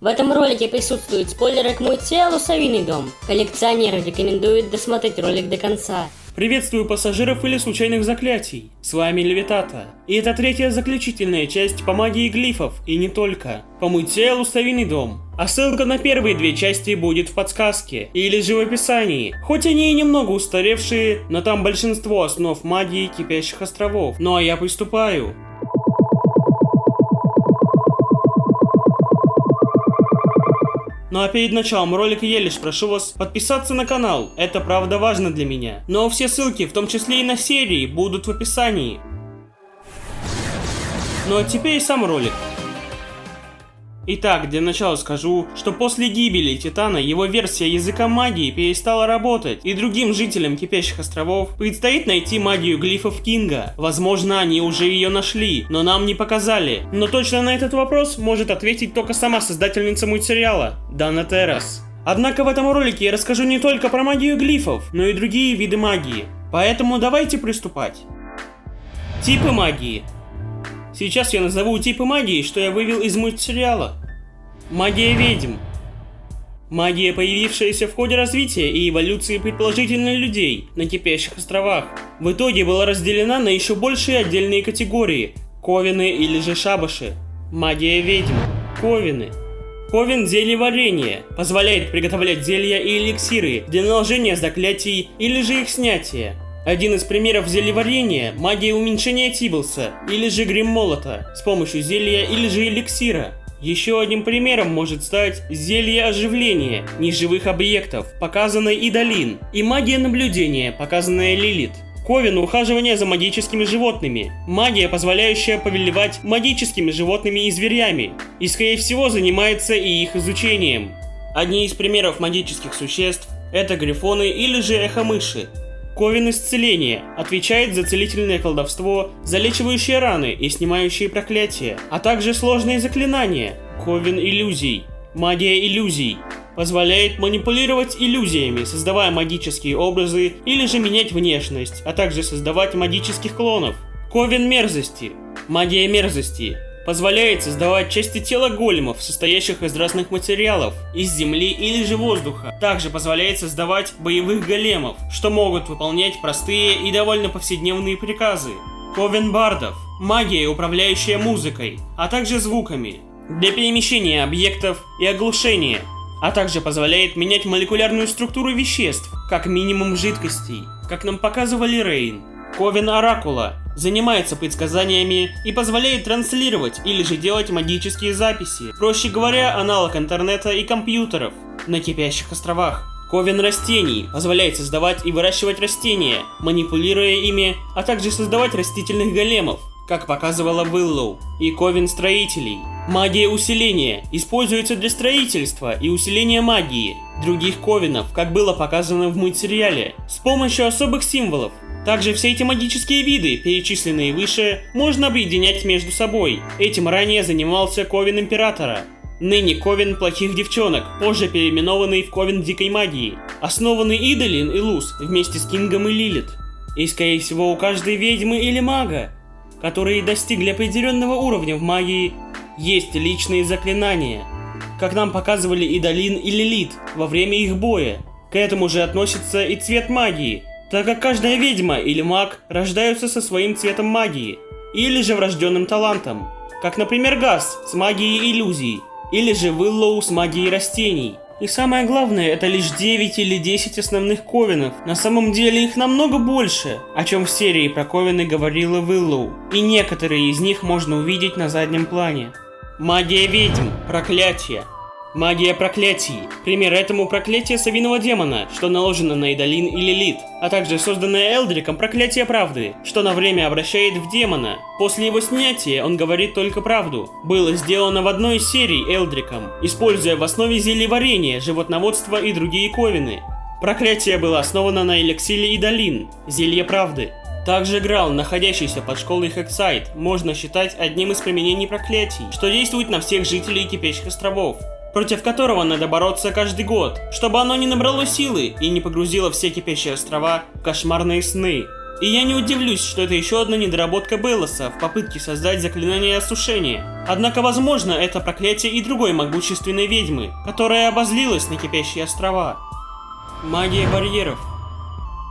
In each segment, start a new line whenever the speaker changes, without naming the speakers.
В этом ролике присутствуют спойлеры к мультсериалу «Совиный дом». Коллекционеры рекомендуют досмотреть ролик до конца.
Приветствую пассажиров или случайных заклятий. С вами Левитата. И это третья заключительная часть по магии глифов, и не только. По мультсериалу «Совиный дом». А ссылка на первые две части будет в подсказке, или же в описании. Хоть они и немного устаревшие, но там большинство основ магии Кипящих островов. Ну а я приступаю. Ну а перед началом ролика я лишь прошу вас подписаться на канал, это правда важно для меня. Но все ссылки, в том числе и на серии, будут в описании. Ну а теперь сам ролик. Итак, для начала скажу, что после гибели Титана его версия языка магии перестала работать, и другим жителям Кипящих островов предстоит найти магию глифов Кинга. Возможно, они уже ее нашли, но нам не показали. Но точно на этот вопрос может ответить только сама создательница мультсериала, Дана Террас. Однако в этом ролике я расскажу не только про магию глифов, но и другие виды магии. Поэтому давайте приступать. Типы магии. Сейчас я назову типы магии, что я вывел из мультсериала. Магия ведьм. Магия, появившаяся в ходе развития и эволюции предположительно людей на Кипящих островах, в итоге была разделена на еще большие отдельные категории – ковины или же шабаши. Магия ведьм. Ковины. Ковен зельеварения позволяет приготовлять зелья и эликсиры для наложения заклятий или же их снятия. Один из примеров зельеварения – магия уменьшения Тибблса или же грим молота с помощью зелья или же эликсира. Еще одним примером может стать зелье оживления неживых объектов, показанное Идалин, и магия наблюдения, показанная Лилит. Ковен ухаживания за магическими животными, магия, позволяющая повелевать магическими животными и зверями, и скорее всего занимается и их изучением. Одни из примеров магических существ – это грифоны или же эхомыши. Ковен исцеления отвечает за целительное колдовство, залечивающее раны и снимающие проклятия, а также сложные заклинания. Ковен иллюзий. Магия иллюзий позволяет манипулировать иллюзиями, создавая магические образы или же менять внешность, а также создавать магических клонов. Ковен мерзости. Магия мерзости позволяет создавать части тела големов, состоящих из разных материалов, из земли или же воздуха. Также позволяет создавать боевых големов, что могут выполнять простые и довольно повседневные приказы. Ковен бардов. Магия, управляющая музыкой, а также звуками, для перемещения объектов и оглушения, а также позволяет менять молекулярную структуру веществ, как минимум жидкостей, как нам показывали Рейн. Ковен оракула занимается предсказаниями и позволяет транслировать или же делать магические записи, проще говоря, аналог интернета и компьютеров на Кипящих островах. Ковен растений позволяет создавать и выращивать растения, манипулируя ими, а также создавать растительных големов, как показывала Виллоу. И ковен строителей. Магия усиления используется для строительства и усиления магии других ковенов, как было показано в мультсериале, с помощью особых символов. Также все эти магические виды, перечисленные выше, можно объединять между собой. Этим ранее занимался ковен Императора. Ныне ковен плохих девчонок, позже переименованный в ковен дикой магии, основанный Идалин и Луз вместе с Кингом и Лилит. И скорее всего у каждой ведьмы или мага, которые достигли определенного уровня в магии, есть личные заклинания, как нам показывали Идалин и Лилит во время их боя. К этому же относится и цвет магии, так как каждая ведьма или маг рождаются со своим цветом магии, или же врожденным талантом, как, например, Газ с магией иллюзий, или же Виллоу с магией растений. И самое главное, это лишь 9 или 10 основных ковенов, на самом деле их намного больше, о чем в серии про ковены говорила Виллоу, и некоторые из них можно увидеть на заднем плане. Магия ведьм, проклятие. Магия проклятий. Пример этому проклятие совиного демона, что наложено на Идалин и Лилит, а также созданное Элдриком проклятие правды, что на время обращает в демона. После его снятия он говорит только правду. Было сделано в одной из серий Элдриком, используя в основе зельеварения, животноводства и другие ковины. Проклятие было основано на эликсире Идалин, зелье правды. Также Граал, находящийся под школой Хексайд, можно считать одним из применений проклятий, что действует на всех жителей Кипящих островов, против которого надо бороться каждый год, чтобы оно не набрало силы и не погрузило все Кипящие острова в кошмарные сны. И я не удивлюсь, что это еще одна недоработка Белоса в попытке создать заклинание осушения. Однако, возможно, это проклятие и другой могущественной ведьмы, которая обозлилась на кипящие острова. Магия барьеров.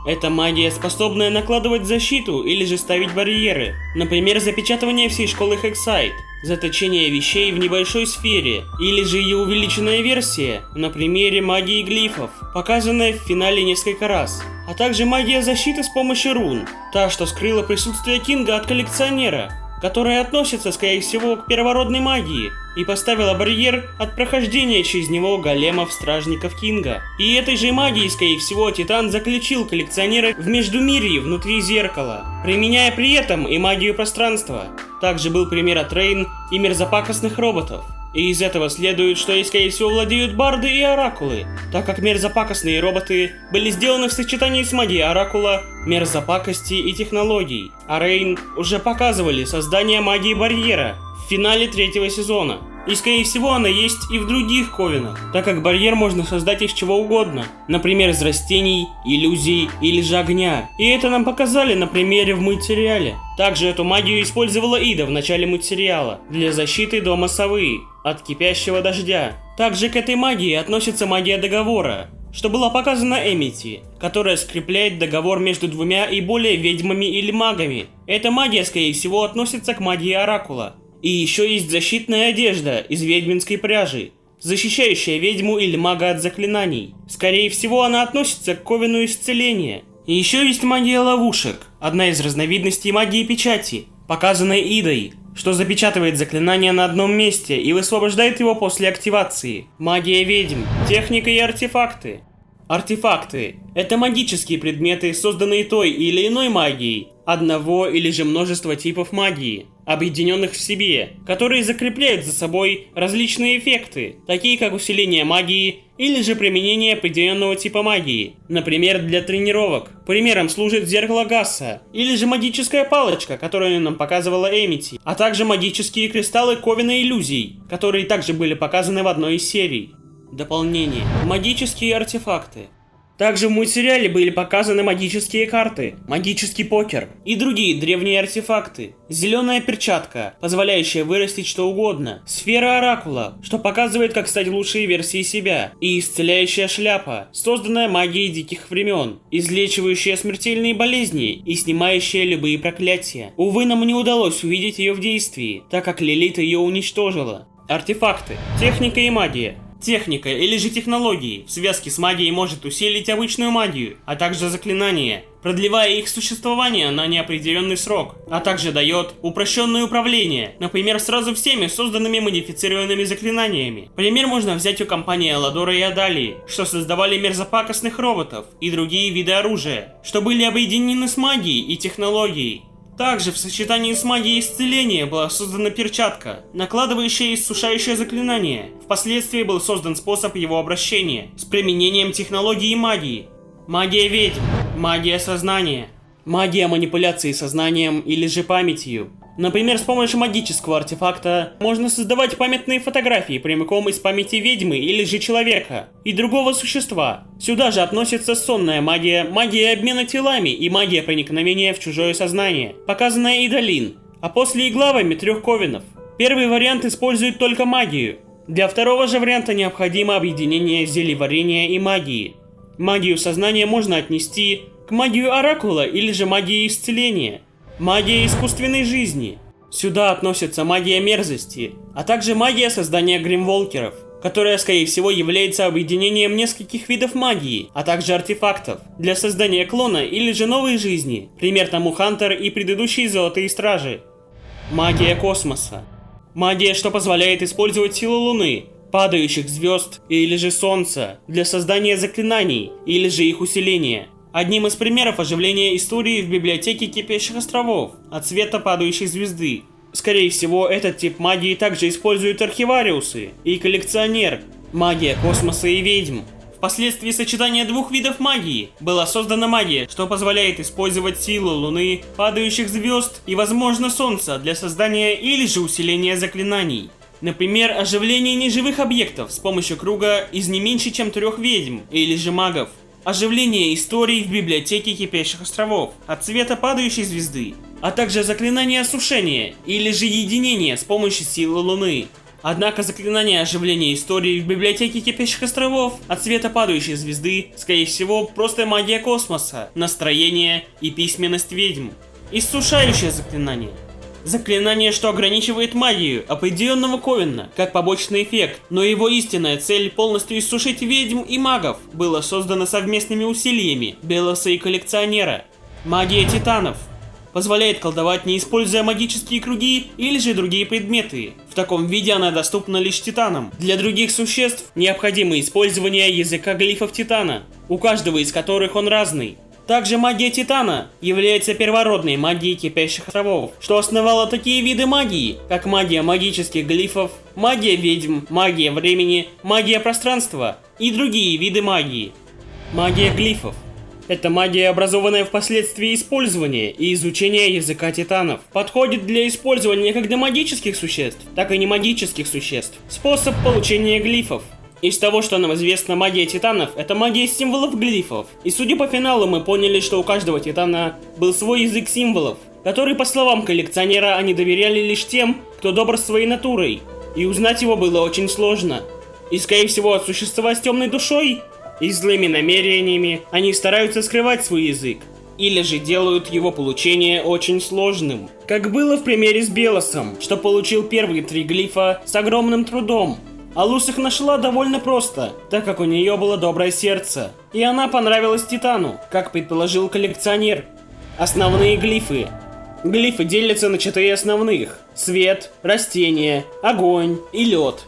Это магия, способная накладывать защиту или же ставить барьеры. Например, запечатывание всей школы Хексайд, заточение вещей в небольшой сфере, или же ее увеличенная версия на примере магии глифов, показанная в финале несколько раз. А также магия защиты с помощью рун, та, что скрыла присутствие Кинга от коллекционера, которая относится, скорее всего, к первородной магии, и поставила барьер от прохождения через него големов-стражников Кинга. И этой же магией, скорее всего, Титан заключил коллекционера в Междумирье внутри зеркала, применяя при этом и магию пространства. Также был пример от Рейн и мерзопакостных роботов. И из этого следует, что ей, скорее всего, владеют барды и оракулы, так как мерзопакостные роботы были сделаны в сочетании с магией оракула, мерзопакости и технологий. А Рейн уже показывали создание магии барьера в финале 3-го сезона. И скорее всего она есть и в других ковенах, так как барьер можно создать из чего угодно, например из растений, иллюзий или же огня. И это нам показали на примере в мультсериале. Также эту магию использовала Ида в начале мультсериала для защиты дома совы от кипящего дождя. Также к этой магии относится магия договора, что была показана Эмити, которая скрепляет договор между двумя и более ведьмами или магами. Эта магия, скорее всего, относится к магии оракула. И еще есть защитная одежда из ведьминской пряжи, защищающая ведьму или мага от заклинаний. Скорее всего, она относится к ковену исцеления. И еще есть магия ловушек, одна из разновидностей магии печати, показанной Идой, что запечатывает заклинание на одном месте и высвобождает его после активации. Магия ведьм, техника и артефакты. Артефакты – это магические предметы, созданные той или иной магией, одного или же множества типов магии, объединенных в себе, которые закрепляют за собой различные эффекты, такие как усиление магии или же применение определенного типа магии, например, для тренировок. Примером служит зеркало Гасса, или же магическая палочка, которую нам показывала Эмити, а также магические кристаллы Ковена иллюзий, которые также были показаны в одной из серий. Дополнение. Магические артефакты. Также в мультсериале были показаны магические карты, магический покер и другие древние артефакты. Зеленая перчатка, позволяющая вырастить что угодно. Сфера оракула, что показывает, как стать лучшей версией себя. И исцеляющая шляпа, созданная магией диких времен, излечивающая смертельные болезни и снимающая любые проклятия. Увы, нам не удалось увидеть ее в действии, так как Лилит ее уничтожила. Артефакты, техника и магия. Техника или же технологии в связке с магией может усилить обычную магию, а также заклинания, продлевая их существование на неопределенный срок, а также дает упрощенное управление, например, сразу всеми созданными модифицированными заклинаниями. Пример можно взять у компании Аладора и Адалии, что создавали мерзопакостных роботов и другие виды оружия, что были объединены с магией и технологией. Также в сочетании с магией исцеления была создана перчатка, накладывающая и иссушающее заклинание. Впоследствии был создан способ его обращения с применением технологии и магии. Магия ведьм, магия сознания, магия манипуляции сознанием или же памятью. Например, с помощью магического артефакта можно создавать памятные фотографии прямиком из памяти ведьмы или же человека и другого существа. Сюда же относится сонная магия, магия обмена телами и магия проникновения в чужое сознание, показанная Идалин, а после и главами 3 ковенов. Первый вариант использует только магию. Для второго же варианта необходимо объединение зельеварения и магии. Магию сознания можно отнести к магию оракула или же магии исцеления. Магия искусственной жизни. Сюда относится магия мерзости, а также магия создания гримволкеров, которая, скорее всего, является объединением нескольких видов магии, а также артефактов, для создания клона или же новой жизни. Пример тому Хантер и предыдущие Золотые Стражи. Магия космоса. Магия, что позволяет использовать силу Луны, падающих звезд или же Солнца, для создания заклинаний или же их усиления. Одним из примеров оживления истории в библиотеке Кипящих островов от света падающей звезды. Скорее всего, этот тип магии также используют архивариусы и коллекционер. Магия космоса и ведьм. Впоследствии сочетания 2 видов магии была создана магия, что позволяет использовать силу Луны, падающих звезд и, возможно, Солнца для создания или же усиления заклинаний. Например, оживление неживых объектов с помощью круга из не меньше чем 3 ведьм или же магов. оживление истории в библиотеке Кипящих островов от цвета падающей звезды, а также заклинание осушения или же единения с помощью силы Луны. Однако заклинание оживления истории в библиотеке Кипящих островов от цвета падающей звезды, скорее всего, просто магия космоса, настроение и письменность ведьм. Иссушающее заклинание. Заклинание, что ограничивает магию определенного ковена, как побочный эффект, но его истинная цель полностью иссушить ведьм и магов было создано совместными усилиями Белоса и коллекционера. Магия титанов. Позволяет колдовать, не используя магические круги или же другие предметы. В таком виде она доступна лишь титанам. Для других существ необходимо использование языка глифов титана, у каждого из которых он разный. Также магия титана является первородной магией Кипящих островов, что основало такие виды магии, как магия магических глифов, магия ведьм, магия времени, магия пространства и другие виды магии. Магия глифов. Это магия, образованная впоследствии использования и изучения языка титанов. Подходит для использования как для магических существ, так и немагических существ. Способ получения глифов. Из того, что нам известно, магия титанов — это магия символов глифов. И судя по финалу, мы поняли, что у каждого титана был свой язык символов, который, по словам коллекционера, они доверяли лишь тем, кто добр своей натурой. И узнать его было очень сложно. И, скорее всего, от существа с темной душой и злыми намерениями они стараются скрывать свой язык. Или же делают его получение очень сложным. Как было в примере с Белосом, что получил первые 3 глифа с огромным трудом. А Лус их нашла довольно просто, так как у нее было доброе сердце. И она понравилась Титану, как предположил коллекционер. Основные глифы. Глифы делятся на 4 основных: свет, растение, огонь и лед.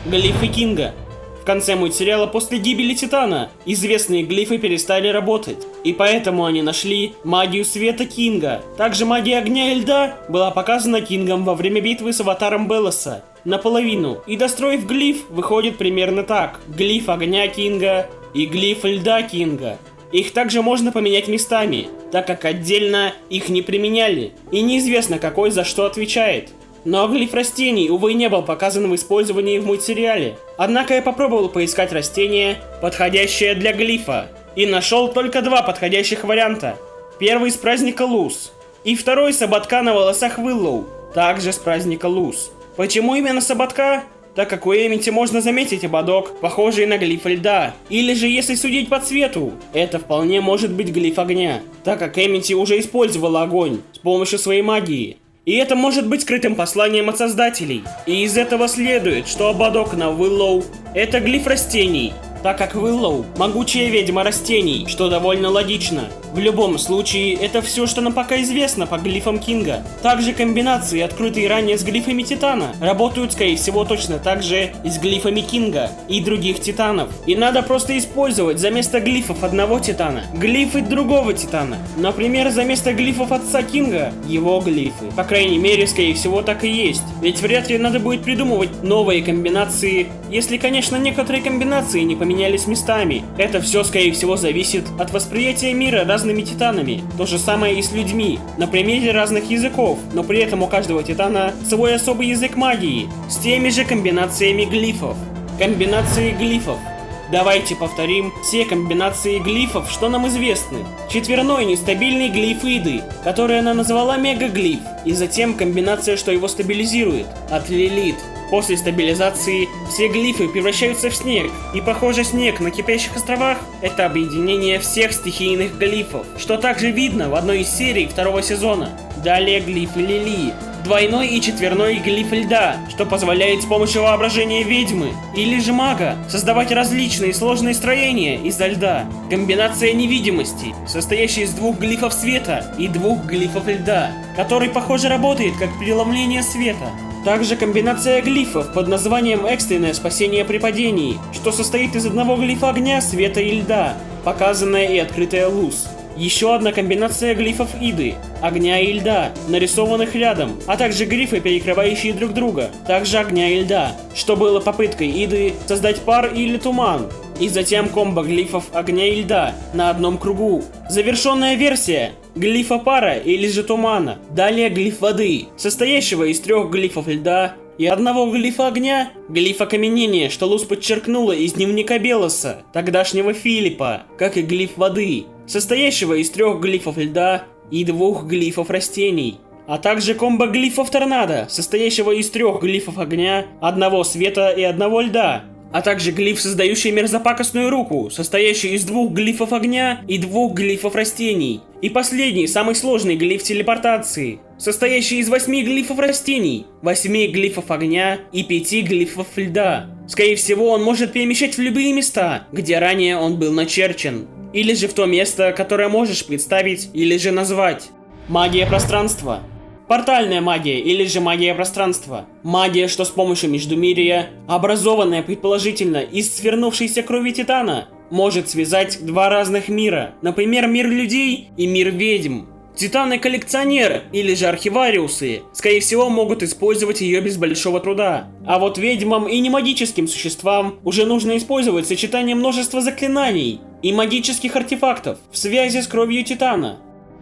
Глифы Кинга. В конце мультсериала после гибели Титана известные глифы перестали работать, и поэтому они нашли магию света Кинга. Также магия огня и льда была показана Кингом во время битвы с аватаром Белоса наполовину, и достроив глиф, выходит примерно так: глиф огня Кинга и глиф льда Кинга. Их также можно поменять местами, так как отдельно их не применяли, и неизвестно, какой за что отвечает. Но глиф растений, увы, не был показан в использовании в мультсериале. Однако я попробовал поискать растение, подходящее для глифа, и нашел только 2 подходящих варианта. Первый с праздника Лус, и второй с ободка на волосах Уиллоу, также с праздника Лус. Почему именно с ободка? Так как у Эмити можно заметить ободок, похожий на глиф льда. Или же, если судить по цвету, это вполне может быть глиф огня, так как Эмити уже использовала огонь с помощью своей магии. И это может быть скрытым посланием от создателей. И из этого следует, что ободок на Уиллоу — это глиф растений, так как Уиллоу — могучая ведьма растений, что довольно логично. В любом случае, это все, что нам пока известно по глифам Кинга. Также комбинации, открытые ранее с глифами Титана, работают, скорее всего, точно так же и с глифами Кинга и других Титанов. И надо просто использовать за место глифов одного Титана глифы другого Титана. Например, за место глифов отца Кинга его глифы. По крайней мере, скорее всего, так и есть. Ведь вряд ли надо будет придумывать новые комбинации, если, конечно, некоторые комбинации не поменялись местами. Это все, скорее всего, зависит от восприятия мира разными титанами. То же самое и с людьми, на примере разных языков, но при этом у каждого титана свой особый язык магии, с теми же комбинациями глифов. Комбинации глифов. Давайте повторим все комбинации глифов, что нам известны. Четверной нестабильный глиф Иды, который она назвала мегаглиф, и затем комбинация, что его стабилизирует, от Лилит. После стабилизации все глифы превращаются в снег, и похоже, снег на Кипящих островах — это объединение всех стихийных глифов, что также видно в одной из серий 2-го сезона. Далее глифы Лили, двойной и четверной глиф льда, что позволяет с помощью воображения ведьмы или же мага создавать различные сложные строения из-за льда. Комбинация невидимости, состоящая из 2 глифов света и 2 глифов льда, который, похоже, работает как преломление света. Также комбинация глифов под названием «Экстренное спасение при падении», что состоит из 1 глифа огня, света и льда, показанная и открытая Лус. Еще одна комбинация глифов Иды, огня и льда, нарисованных рядом, а также глифы, перекрывающие друг друга, также огня и льда, что было попыткой Иды создать пар или туман. И затем комбо глифов огня и льда на одном кругу. Завершенная версия глифа пара или же тумана. Далее глиф воды, состоящего из 3 глифов льда и одного глифа огня, глиф окаменения, что Луз подчеркнула из дневника Белоса, тогдашнего Филиппа, как и глиф воды, состоящего из 3 глифов льда и 2 глифов растений, а также комбо глифов торнадо, состоящего из 3 глифов огня, 1 света и 1 льда, а также глиф, создающий мерзопакостную руку, состоящий из 2 глифов огня и 2 глифов растений. И последний, самый сложный глиф телепортации, состоящий из 8 глифов растений, 8 глифов огня и 5 глифов льда. Скорее всего, он может перемещать в любые места, где ранее он был начерчен. Или же в то место, которое можешь представить, или же назвать. Магия пространства. Портальная магия или же магия пространства. Магия, что с помощью Междумирия, образованная предположительно из свернувшейся крови Титана, может связать 2 разных мира, например, мир людей и мир ведьм. Титаны-коллекционеры или же архивариусы, скорее всего, могут использовать ее без большого труда. А вот ведьмам и немагическим существам уже нужно использовать сочетание множества заклинаний и магических артефактов в связи с кровью Титана.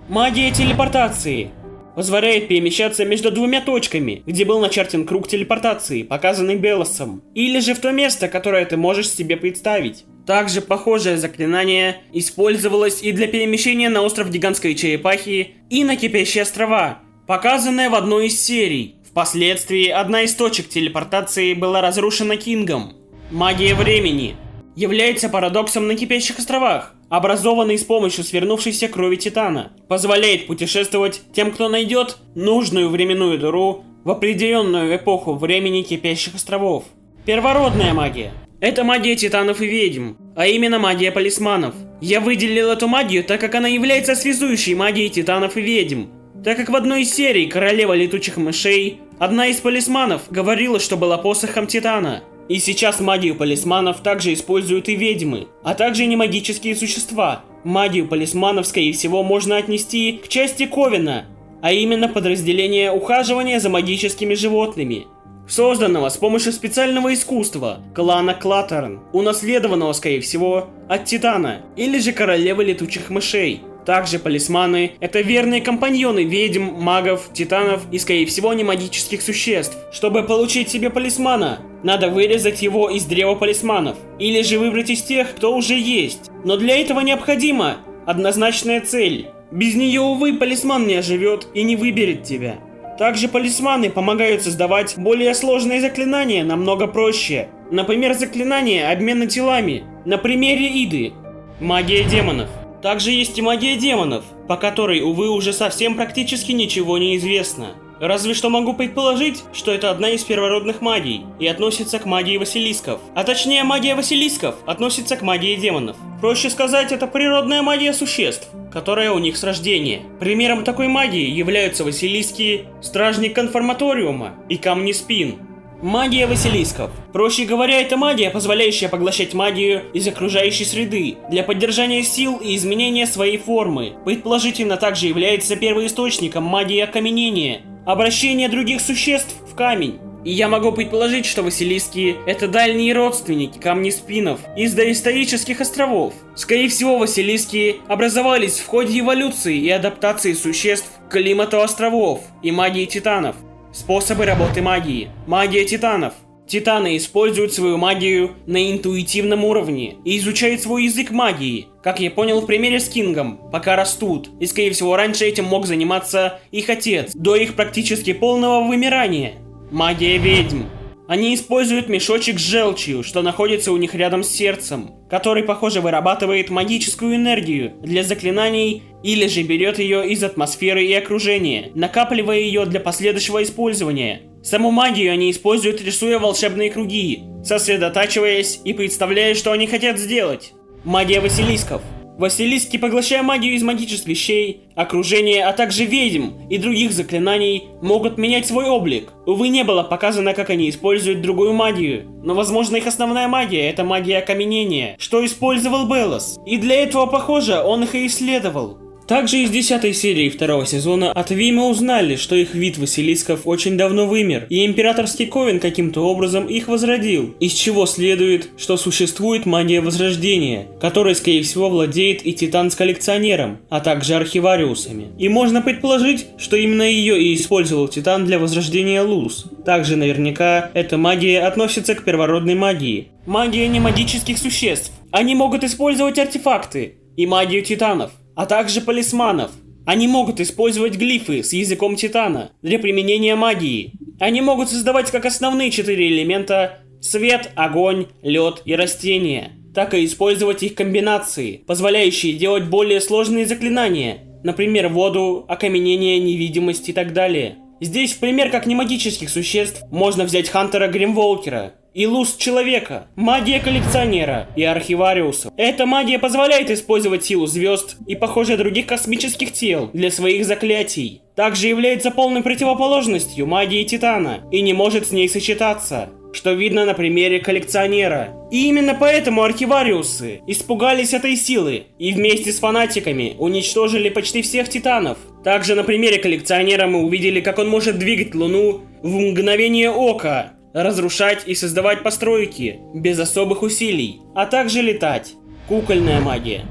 Магия телепортации позволяет перемещаться между 2 точками, где был начертен круг телепортации, показанный Белосом, или же в то место, которое ты можешь себе представить. Также похожее заклинание использовалось и для перемещения на остров Гигантской Черепахи и на Кипящие острова, показанное в одной из серий. Впоследствии одна из точек телепортации была разрушена Кингом. Магия времени является парадоксом на Кипящих островах, образованный с помощью свернувшейся крови Титана, позволяет путешествовать тем, кто найдет нужную временную дыру в определенную эпоху времени Кипящих островов. Первородная магия. Это магия титанов и ведьм, а именно магия полисманов. Я выделил эту магию, так как она является связующей магией титанов и ведьм. Так как в одной из серий «Королева летучих мышей» одна из полисманов говорила, что была посохом Титана. И сейчас магию полисманов также используют и ведьмы, а также немагические существа. Магию полисманов, скорее всего, можно отнести к части Ковена, а именно подразделение ухаживания за магическими животными, созданного с помощью специального искусства клана Клаттерн, унаследованного, скорее всего, от Титана или же Королевы летучих мышей. Также полисманы – это верные компаньоны ведьм, магов, титанов и, скорее всего, немагических существ. Чтобы получить себе полисмана, надо вырезать его из древа полисманов, или же выбрать из тех, кто уже есть. Но для этого необходима однозначная цель. Без нее, увы, полисман не оживет и не выберет тебя. Также полисманы помогают создавать более сложные заклинания намного проще. Например, заклинание обмена телами, на примере Иды. Магия демонов. Также есть и магия демонов, по которой, увы, уже совсем практически ничего не известно. Разве что могу предположить, что это одна из первородных магий и относится к магии Василисков. А точнее, магия Василисков относится к магии демонов. Проще сказать, это природная магия существ, которая у них с рождения. Примером такой магии являются Василиски, Стражник Конформаториума и Камни Спин. Магия Василисков. Проще говоря, это магия, позволяющая поглощать магию из окружающей среды для поддержания сил и изменения своей формы. Предположительно, также является первоисточником магии окаменения, обращения других существ в камень. И я могу предположить, что Василиски – это дальние родственники камнеспинов из доисторических островов. Скорее всего, Василиски образовались в ходе эволюции и адаптации существ к климату островов и магии титанов. Способы работы магии. Магия титанов. Титаны используют свою магию на интуитивном уровне и изучают свой язык магии, как я понял в примере с Кингом, пока растут, и скорее всего раньше этим мог заниматься их отец, до их практически полного вымирания. Магия ведьм. Они используют мешочек с желчью, что находится у них рядом с сердцем, который, похоже, вырабатывает магическую энергию для заклинаний или же берет ее из атмосферы и окружения, накапливая ее для последующего использования. Саму магию они используют, рисуя волшебные круги, сосредотачиваясь и представляя, что они хотят сделать. Магия Василисков. Василиски, поглощая магию из магических вещей, окружения, а также ведьм и других заклинаний, могут менять свой облик. Увы, не было показано, как они используют другую магию, но возможно их основная магия – это магия окаменения, что использовал Белос, и для этого, похоже, он их и исследовал. Также из 10 серии 2 сезона от Вима узнали, что их вид Василисков очень давно вымер, и императорский Ковен каким-то образом их возродил, из чего следует, что существует магия возрождения, которой, скорее всего, владеет и Титан с коллекционером, а также архивариусами. И можно предположить, что именно ее и использовал Титан для возрождения Луз. Также наверняка эта магия относится к первородной магии. Магия немагических существ. Они могут использовать артефакты и магию Титанов, а также полисманов. Они могут использовать глифы с языком Титана для применения магии. Они могут создавать как основные 4 элемента свет, огонь, лед и растения, так и использовать их комбинации, позволяющие делать более сложные заклинания, например, воду, окаменение, невидимость и так далее. Здесь в пример как немагических существ можно взять Хантера Гримволкера и Луз Человека, магия коллекционера и архивариусов. Эта магия позволяет использовать силу звезд и, похоже, других космических тел для своих заклятий. Также является полной противоположностью магии Титана и не может с ней сочетаться, что видно на примере коллекционера. И именно поэтому архивариусы испугались этой силы и вместе с фанатиками уничтожили почти всех Титанов. Также на примере коллекционера мы увидели, как он может двигать Луну в мгновение ока, разрушать и создавать постройки без особых усилий, а также летать. Кукольная магия.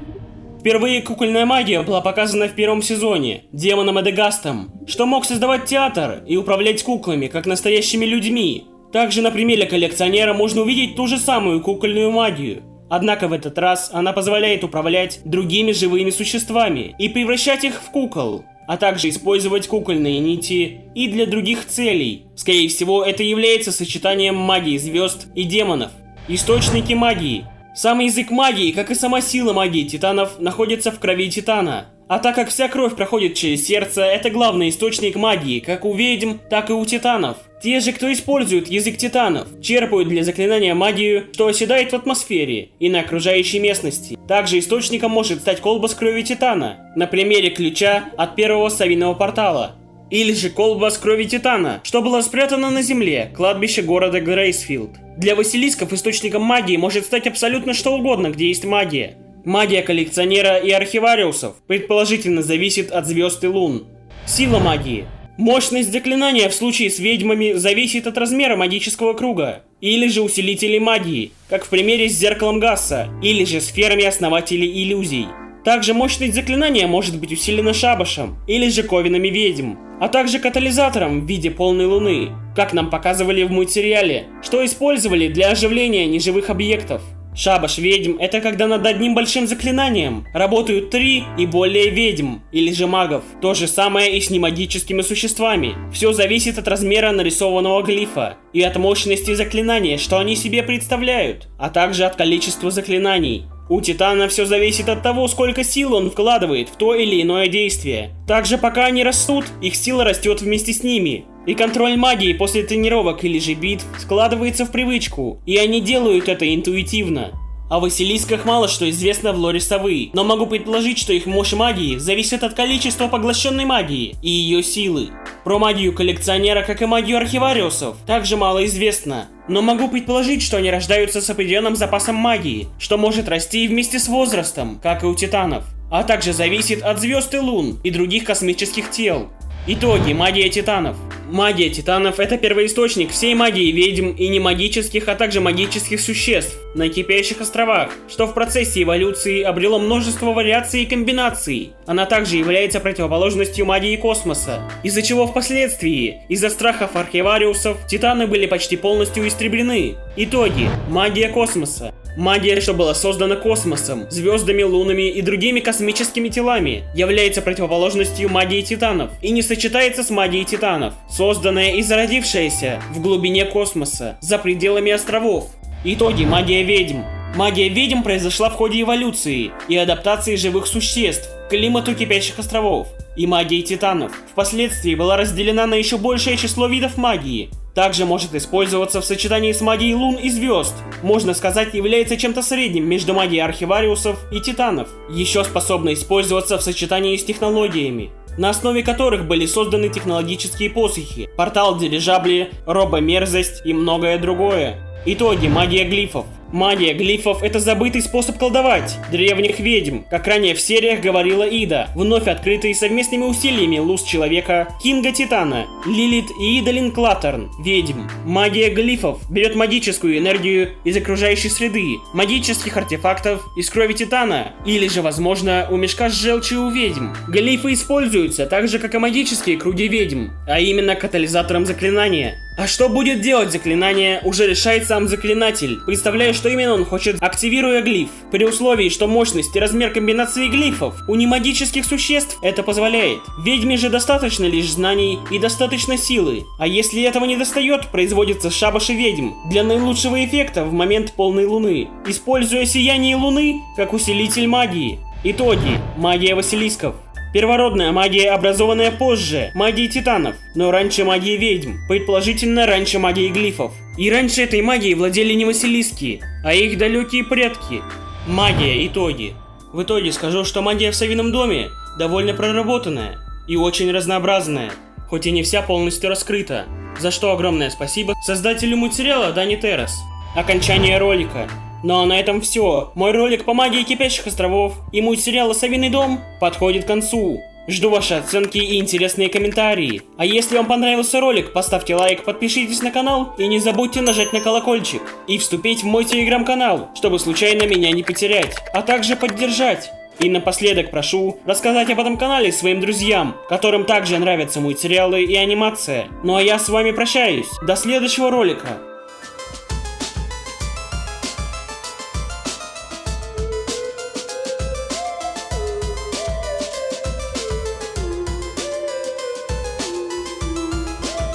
Впервые кукольная магия была показана в 1 сезоне демоном Эдегастом, что мог создавать театр и управлять куклами, как настоящими людьми. Также на примере коллекционера можно увидеть ту же самую кукольную магию. Однако в этот раз она позволяет управлять другими живыми существами и превращать их в кукол, а также использовать кукольные нити и для других целей. Скорее всего, это является сочетанием магии звезд и демонов. Источники магии. Сам язык магии, как и сама сила магии Титанов, находится в крови Титана. А так как вся кровь проходит через сердце, это главный источник магии, как у ведьм, так и у Титанов. Те же, кто использует язык Титанов, черпают для заклинания магию, что оседает в атмосфере и на окружающей местности. Также источником может стать колба с кровью Титана, на примере ключа от первого совиного портала. Или же колба с крови Титана, что было спрятано на земле, кладбище города Грейсфилд. Для Василисков источником магии может стать абсолютно что угодно, где есть магия. Магия коллекционера и архивариусов предположительно зависит от звезд и лун. Сила магии. Мощность заклинания в случае с ведьмами зависит от размера магического круга, или же усилителей магии, как в примере с зеркалом Гасса, или же сферами основателей иллюзий. Также мощность заклинания может быть усилена шабашем, или же ковенами ведьм, а также катализатором в виде полной луны, как нам показывали в мультсериале, что использовали для оживления неживых объектов. Шабаш ведьм — это когда над одним большим заклинанием работают 3 и более ведьм, или же магов. То же самое и с немагическими существами. Все зависит от размера нарисованного глифа и от мощности заклинания, что они себе представляют, а также от количества заклинаний. У Титана все зависит от того, сколько сил он вкладывает в то или иное действие. Также пока они растут, их сила растет вместе с ними. И контроль магии после тренировок или же битв складывается в привычку, и они делают это интуитивно. О Василисках мало что известно в лоре совы, но могу предположить, что их мощь магии зависит от количества поглощенной магии и ее силы. Про магию коллекционера, как и магию архивариусов, также мало известно, но могу предположить, что они рождаются с определенным запасом магии, что может расти вместе с возрастом, как и у Титанов, а также зависит от звезд и лун и других космических тел. Итоги. Магия Титанов. Магия Титанов — это первоисточник всей магии ведьм и немагических, а также магических существ на Кипящих островах, что в процессе эволюции обрело множество вариаций и комбинаций. Она также является противоположностью магии космоса, из-за чего впоследствии, из-за страхов архивариусов, Титаны были почти полностью истреблены. Итоги. Магия космоса. Магия, что была создана космосом, звездами, лунами и другими космическими телами, является противоположностью магии Титанов и не сочетается с магией Титанов, созданная и зародившаяся в глубине космоса, за пределами островов. Итоги. Магия ведьм. Магия ведьм произошла в ходе эволюции и адаптации живых существ к климату Кипящих островов, и магия Титанов впоследствии была разделена на еще большее число видов магии. Также может использоваться в сочетании с магией лун и звезд. Можно сказать, является чем-то средним между магией архивариусов и Титанов. Еще способна использоваться в сочетании с технологиями, на основе которых были созданы технологические посохи, портал дирижабли, робомерзость и многое другое. Итоги. Магия глифов. Магия глифов — это забытый способ колдовать древних ведьм, как ранее в сериях говорила Ида, вновь открытые совместными усилиями Луз Человека, Кинга Титана, Лилит и Идалин Клаттерн, ведьм. Магия глифов берет магическую энергию из окружающей среды, магических артефактов, из крови Титана, или же, возможно, у мешка с желчью у ведьм. Глифы используются так же, как и магические круги ведьм, а именно катализатором заклинания. А что будет делать заклинание, уже решает сам заклинатель, представляя, что именно он хочет, активируя глиф. При условии, что мощность и размер комбинации глифов у немагических существ это позволяет. Ведьме же достаточно лишь знаний и достаточно силы. А если этого не достает, производится шабаши ведьм для наилучшего эффекта в момент полной луны, используя сияние луны как усилитель магии. Итоги. Магия Василисков. Первородная магия, образованная позже магии титанов, но раньше магии ведьм, предположительно раньше магии глифов. И раньше этой магией владели не Василиски, а их далекие предки. Магия. Итоги. В итоге скажу, что магия в Совином доме довольно проработанная и очень разнообразная, хоть и не вся полностью раскрыта, за что огромное спасибо создателю мультсериала Дани Террас. Окончание ролика. Ну а на этом все. Мой ролик по магии Кипящих островов и мультсериала Совиный дом подходит к концу. Жду ваши оценки и интересные комментарии. А если вам понравился ролик, поставьте лайк, подпишитесь на канал и не забудьте нажать на колокольчик. И вступить в мой телеграм-канал, чтобы случайно меня не потерять, а также поддержать. И напоследок прошу рассказать об этом канале своим друзьям, которым также нравятся мультсериалы и анимация. Ну а я с вами прощаюсь. До следующего ролика.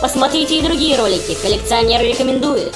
Посмотрите и другие ролики, коллекционер рекомендует.